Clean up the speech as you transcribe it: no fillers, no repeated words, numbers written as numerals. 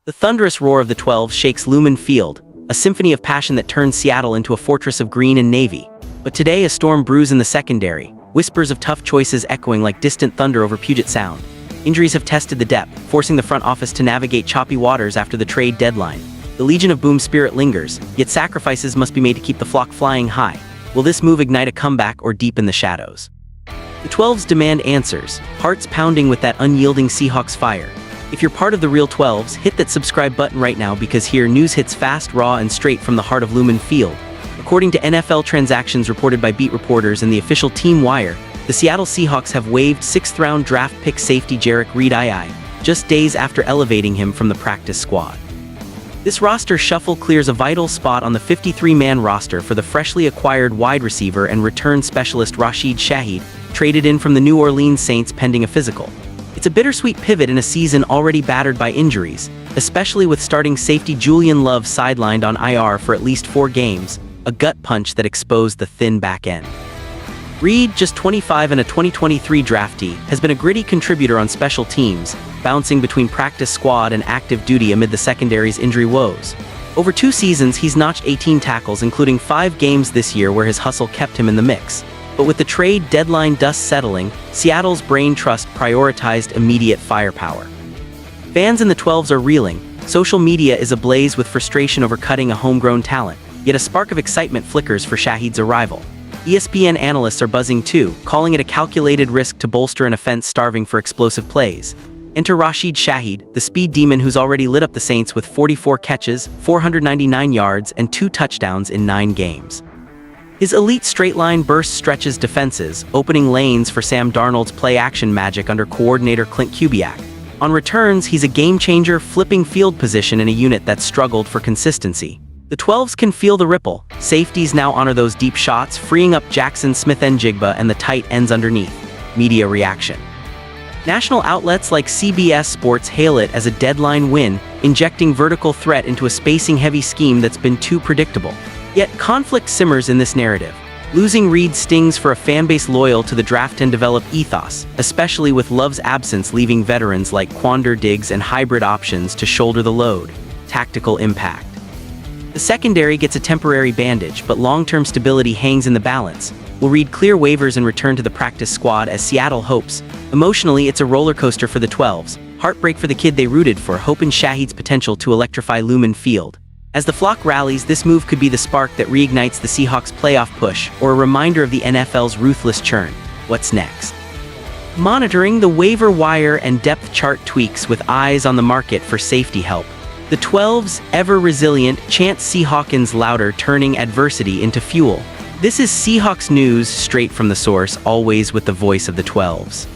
The thunderous roar of the 12 shakes Lumen Field, a symphony of passion that turns Seattle into a fortress of green and navy. But today a storm brews in the secondary, whispers of tough choices echoing like distant thunder over Puget Sound. Injuries have tested the depth, forcing the front office to navigate choppy waters after the trade deadline. The Legion of Boom spirit lingers, yet sacrifices must be made to keep the flock flying high. Will this move ignite a comeback or deepen the shadows? The 12s demand answers, hearts pounding with that unyielding Seahawks fire. If you're part of the real 12s, hit that subscribe button right now because here news hits fast, raw, and straight from the heart of Lumen Field. According to NFL transactions reported by beat reporters and the official team wire, the Seattle Seahawks have waived 6th-round draft pick safety Jarek Reed-II, just days after elevating him from the practice squad. This roster shuffle clears a vital spot on the 53-man roster for the freshly acquired wide receiver and return specialist Rashid Shaheed, traded in from the New Orleans Saints pending a physical. It's a bittersweet pivot in a season already battered by injuries, especially with starting safety Julian Love sidelined on IR for at least 4 games, a gut punch that exposed the thin back end. Reed, just 25 and a 2023 draftee, has been a gritty contributor on special teams, bouncing between practice squad and active duty amid the secondary's injury woes. Over 2 seasons, he's notched 18 tackles, including 5 games this year where his hustle kept him in the mix. But with the trade deadline dust settling, Seattle's brain trust prioritized immediate firepower. Fans in the 12s are reeling. Social media is ablaze with frustration over cutting a homegrown talent, yet a spark of excitement flickers for Shaheed's arrival. ESPN analysts are buzzing too, calling it a calculated risk to bolster an offense starving for explosive plays. Enter Rashid Shaheed, the speed demon who's already lit up the Saints with 44 catches, 499 yards, and 2 touchdowns in 9 games. His elite straight-line burst stretches defenses, opening lanes for Sam Darnold's play-action magic under coordinator Clint Kubiak. On returns, he's a game-changer, flipping field position in a unit that's struggled for consistency. The 12s can feel the ripple. Safeties now honor those deep shots, freeing up Jackson Smith-Njigba and the tight ends underneath. Media reaction. National outlets like CBS Sports hail it as a deadline win, injecting vertical threat into a spacing-heavy scheme that's been too predictable. Yet conflict simmers in this narrative. Losing Reed stings for a fanbase loyal to the draft and develop ethos, especially with Love's absence leaving veterans like Quandre Diggs and hybrid options to shoulder the load. Tactical impact. The secondary gets a temporary bandage, but long-term stability hangs in the balance. Will Reed clear waivers and return to the practice squad as Seattle hopes? Emotionally, it's a roller coaster for the 12s. Heartbreak for the kid they rooted for, hope in Shaheed's potential to electrify Lumen Field. As the flock rallies, this move could be the spark that reignites the Seahawks' playoff push, or a reminder of the NFL's ruthless churn. What's next? Monitoring the waiver wire and depth chart tweaks with eyes on the market for safety help. The 12s, ever resilient, chant Seahawkins louder, turning adversity into fuel. This is Seahawks news straight from the source, always with the voice of the 12s.